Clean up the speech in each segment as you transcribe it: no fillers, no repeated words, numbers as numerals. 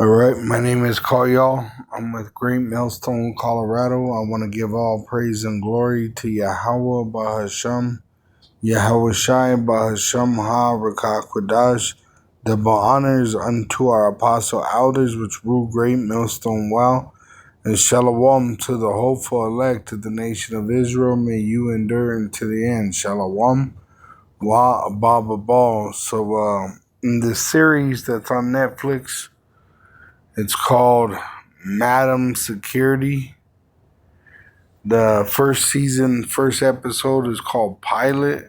All right, my name is Kyle. I'm with Great Millstone, Colorado. I want to give all praise and glory to Yahweh Bahasham, Yahweh Shai Bahasham Ha Rakakwadash. Double honors unto our apostle elders which rule Great Millstone well, and shalom to the hopeful elect of the nation of Israel. May you endure unto the end. Shalom. Wa Baba Ball. So, in this series that's on Netflix, it's called Madam Security. The first season, first episode is called Pilot,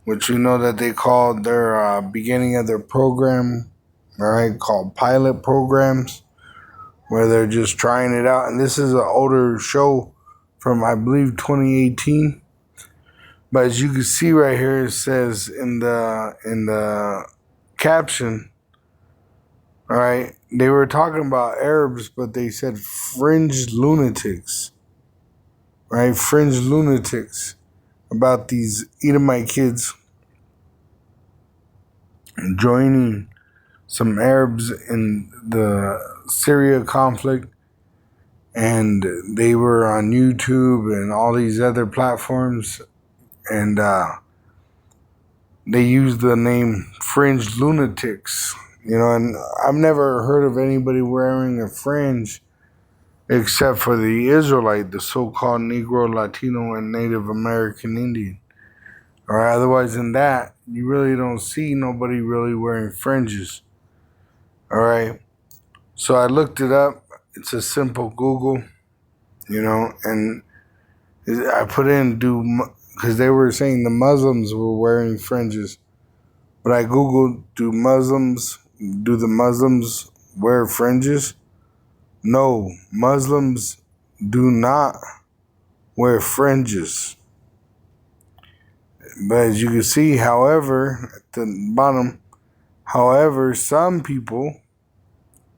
which you know that they called their beginning of their program, all right, called pilot programs, where they're just trying it out. And this is an older show from, I believe, 2018. But as you can see right here, it says in the caption, all right, they were talking about Arabs, but they said fringe lunatics, right? Fringe lunatics about these Edomite kids joining some Arabs in the Syria conflict. And they were on YouTube and all these other platforms. And they used the name fringe lunatics, and I've never heard of anybody wearing a fringe except for the Israelite, the so-called Negro, Latino, and Native American Indian. Or otherwise than that, you really don't see nobody really wearing fringes. All right. So I looked it up. It's a simple Google, and I put in because they were saying the Muslims were wearing fringes. But I Googled, do the Muslims wear fringes? No, Muslims do not wear fringes. But as you can see, however, at the bottom, however, some people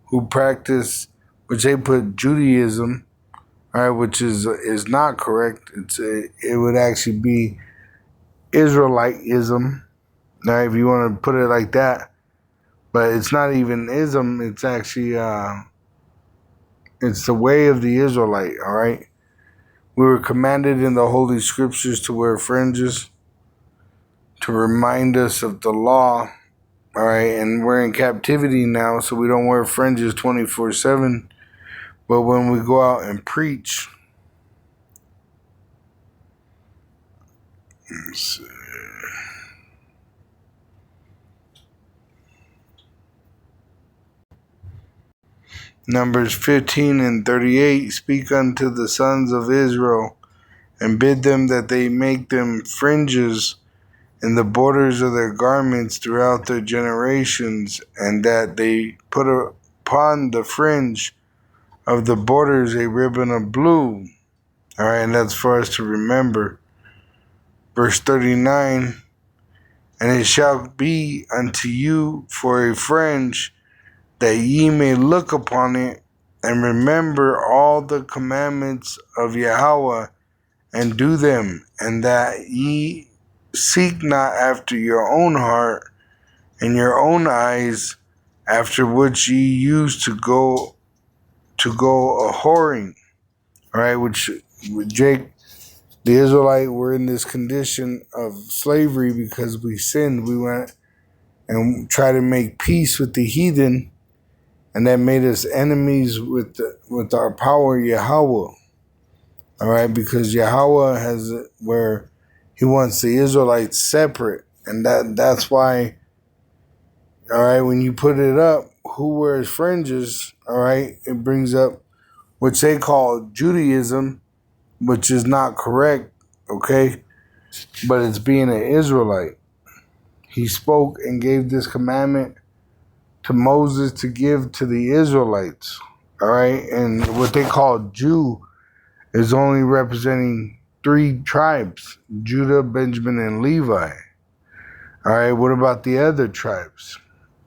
who practice, which they put Judaism, all right, which is not correct. It would actually be Israelitism, all right, if you want to put it like that. But it's not even ism. It's actually it's the way of the Israelite. All right. We were commanded in the Holy Scriptures to wear fringes to remind us of the law. All right, and we're in captivity now, so we don't wear fringes 24/7. But when we go out and preach, let's see. Numbers 15 and 38, speak unto the sons of Israel, and bid them that they make them fringes in the borders of their garments throughout their generations, and that they put upon the fringe of the borders a ribbon of blue. All right, and that's for us to remember. Verse 39, and it shall be unto you for a fringe, that ye may look upon it, and remember all the commandments of Yahweh, and do them, and that ye seek not after your own heart and your own eyes, after which ye used to go a whoring. All right, which Jake, the Israelite, were in this condition of slavery because we sinned. We went and tried to make peace with the heathen, and that made us enemies with our power, Yahweh. All right, because Yahweh has where he wants the Israelites separate, and that's why. All right, when you put it up, who wears fringes? All right, it brings up which they call Judaism, which is not correct. Okay, but it's being an Israelite. He spoke and gave this commandment to Moses to give to the Israelites. All right, and what they call Jew is only representing 3 tribes: Judah, Benjamin, and Levi. All right, what about the other tribes?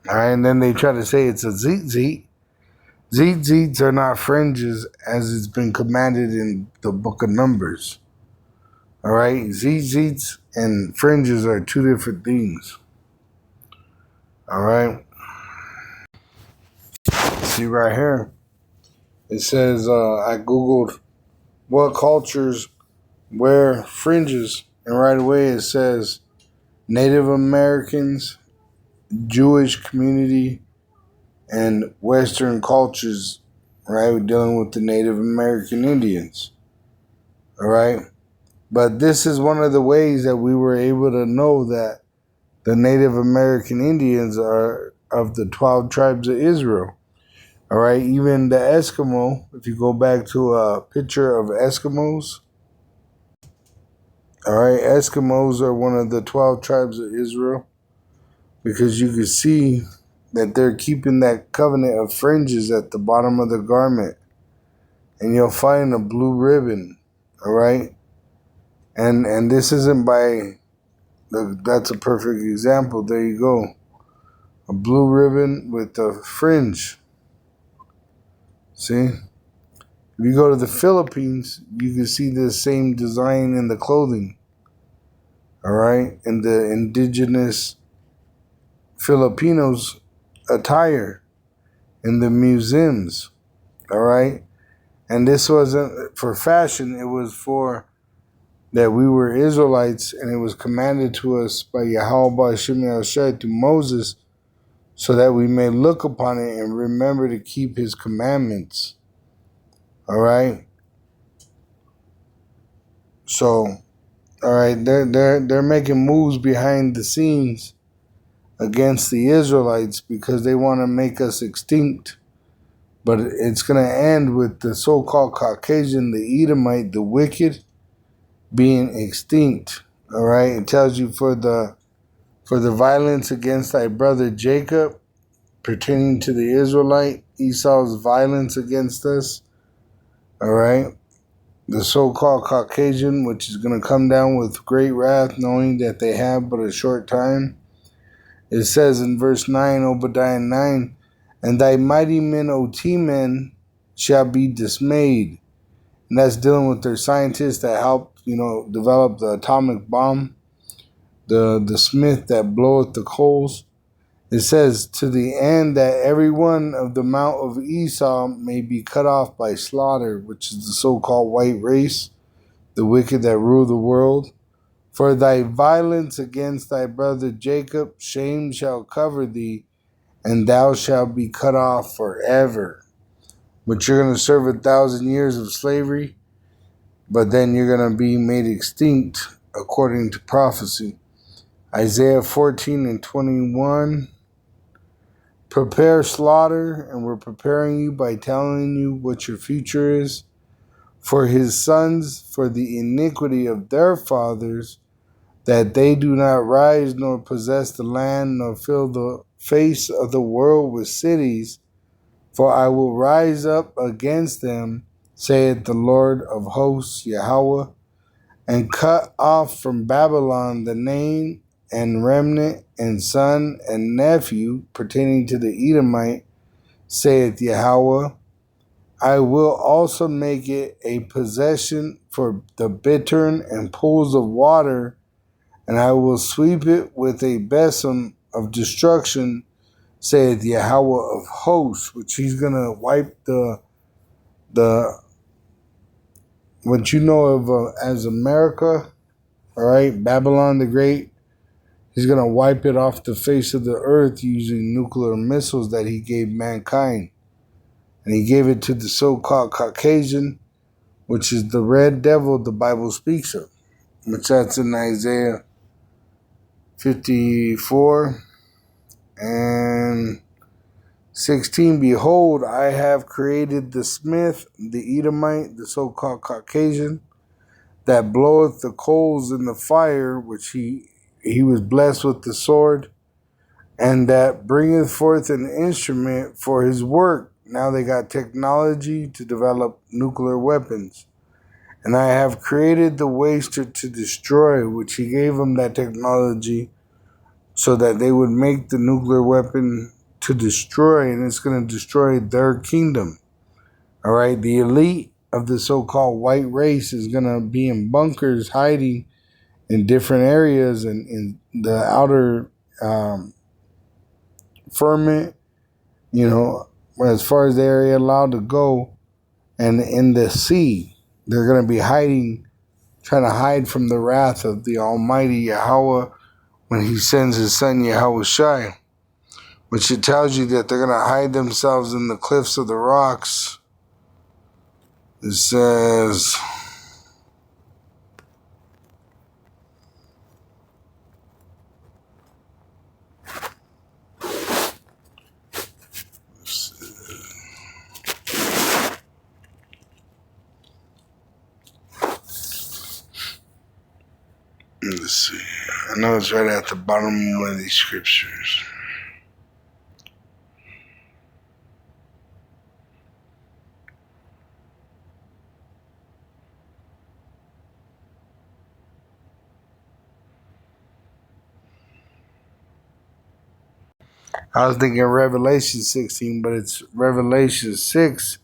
All right, and then they try to say it's a tzitzit. Tzitzits are not fringes as it's been commanded in the book of Numbers. All right, tzitzits and fringes are 2 different things. All right. see right here. It says, I Googled what cultures wear fringes, and right away it says Native Americans, Jewish community, and Western cultures, right? We're dealing with the Native American Indians, all right? But this is one of the ways that we were able to know that the Native American Indians are of the 12 tribes of Israel, all right? Even the Eskimo, if you go back to a picture of Eskimos, all right, Eskimos are one of the 12 tribes of Israel because you can see that they're keeping that covenant of fringes at the bottom of the garment. And you'll find a blue ribbon, all right? And this isn't by, that's a perfect example. There you go. A blue ribbon with a fringe. See? If you go to the Philippines, you can see the same design in the clothing, all right? In the indigenous Filipinos attire in the museums, all right? And this wasn't for fashion, it was for that we were Israelites, and it was commanded to us by Yahweh Shem Yahushua to Moses, so that we may look upon it and remember to keep his commandments. All right? So, all right, they're making moves behind the scenes against the Israelites because they want to make us extinct. But it's going to end with the so-called Caucasian, the Edomite, the wicked, being extinct. All right? It tells you for the violence against thy brother Jacob, pertaining to the Israelite, Esau's violence against us. All right? The so-called Caucasian, which is going to come down with great wrath, knowing that they have but a short time. It says in verse 9, Obadiah 9, and thy mighty men, O T-men, shall be dismayed. And that's dealing with their scientists that helped, develop the atomic bomb, the smith that bloweth the coals. It says, to the end that every one of the mount of Esau may be cut off by slaughter, which is the so-called white race, the wicked that rule the world. For thy violence against thy brother Jacob, shame shall cover thee, and thou shalt be cut off forever. But you're going to serve 1,000 years of slavery, but then you're going to be made extinct according to prophecy. Isaiah 14 and 21. Prepare slaughter, and we're preparing you by telling you what your future is. For his sons, for the iniquity of their fathers, that they do not rise nor possess the land, nor fill the face of the world with cities. For I will rise up against them, saith the Lord of hosts, Yahweh, and cut off from Babylon the name and remnant and son and nephew pertaining to the Edomite, saith Yahweh. I will also make it a possession for the bittern and pools of water, and I will sweep it with a besom of destruction, saith Yahweh of hosts, which he's going to wipe the what you know of as America, all right, Babylon the Great. He's going to wipe it off the face of the earth using nuclear missiles that he gave mankind. And he gave it to the so-called Caucasian, which is the red devil the Bible speaks of, which that's in Isaiah 54 and 16. Behold, I have created the smith, the Edomite, the so-called Caucasian, that bloweth the coals in the fire, which he was blessed with the sword, and that bringeth forth an instrument for his work. Now they got technology to develop nuclear weapons. And I have created the waster to destroy, which he gave them that technology so that they would make the nuclear weapon to destroy, and it's going to destroy their kingdom. All right, the elite of the so-called white race is going to be in bunkers hiding in different areas and in the outer firmament, as far as they're allowed to go, and in the sea, they're going to be hiding, trying to hide from the wrath of the Almighty Yahweh when He sends His Son Yahweh Shai, which it tells you that they're going to hide themselves in the cliffs of the rocks. It says, let's see, I know it's right at the bottom of one of these scriptures. I was thinking Revelation 16, but it's Revelation 6,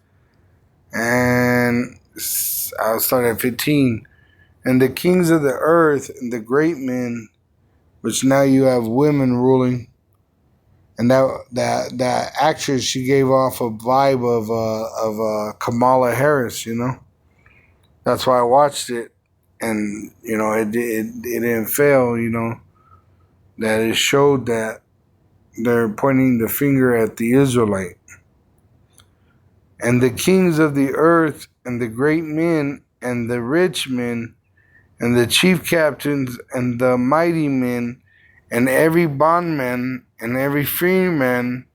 and I'll start at 15. And the kings of the earth and the great men, which now you have women ruling, and that actress, she gave off a vibe of Kamala Harris, you know. That's why I watched it, and you know it didn't fail, you know, that it showed that they're pointing the finger at the Israelite. And the kings of the earth and the great men and the rich men and the chief captains and the mighty men and every bondman and every freeman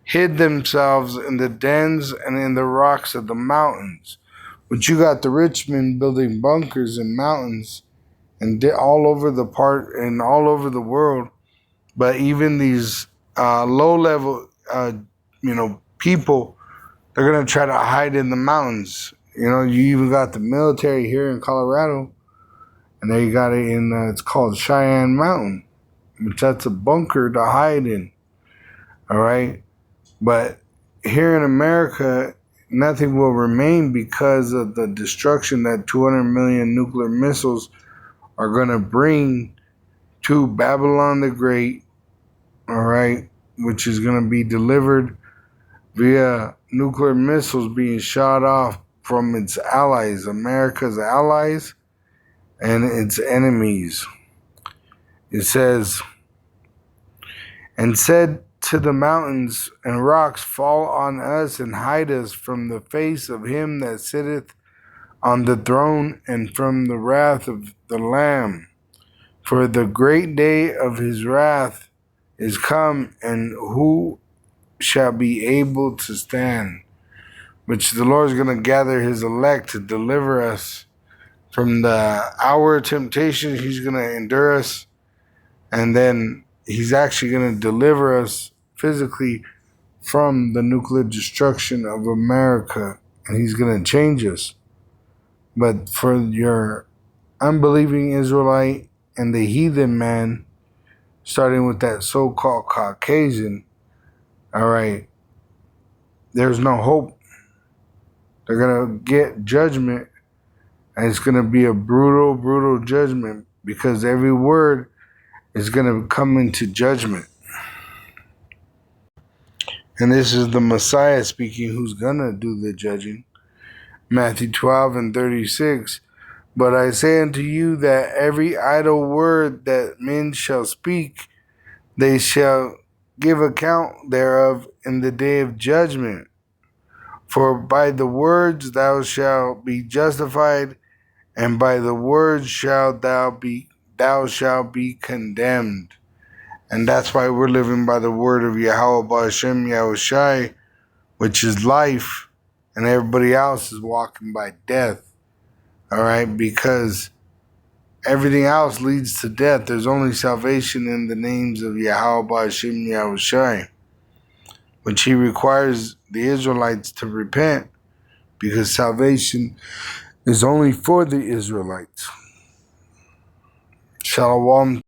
hid themselves in the dens and in the rocks of the mountains. But you got the rich men building bunkers in mountains and all over the world. But even these low level, people, they're gonna try to hide in the mountains. You know, you even got the military here in Colorado, and they got it in. It's called Cheyenne Mountain, which that's a bunker to hide in. All right, but here in America, nothing will remain because of the destruction that 200 million nuclear missiles are gonna bring to Babylon the Great. All right, which is gonna be delivered via nuclear missiles being shot off from its allies, America's allies, and its enemies. It says, and said to the mountains and rocks, fall on us and hide us from the face of him that sitteth on the throne and from the wrath of the Lamb. For the great day of his wrath is come, and who shall be able to stand? Which the Lord is going to gather his elect to deliver us from the hour of temptation. He's going to endure us, and then he's actually going to deliver us physically from the nuclear destruction of America, and he's going to change us. But for your unbelieving Israelite and the heathen man, starting with that so-called Caucasian, all right, there's no hope. They're going to get judgment, and it's going to be a brutal, brutal judgment, because every word is going to come into judgment. And this is the Messiah speaking, who's going to do the judging. Matthew 12 and 36. But I say unto you that every idle word that men shall speak, they shall give account thereof in the day of judgment. For by the words thou shalt be justified, and by the words shalt thou shalt be condemned. And that's why we're living by the word of Yahweh Ba'Shem Yahushai, which is life, and everybody else is walking by death. All right, because everything else leads to death. There's only salvation in the names of Yahweh Ba'Shem Yahushai, which he requires the Israelites to repent, because salvation is only for the Israelites. Shalom.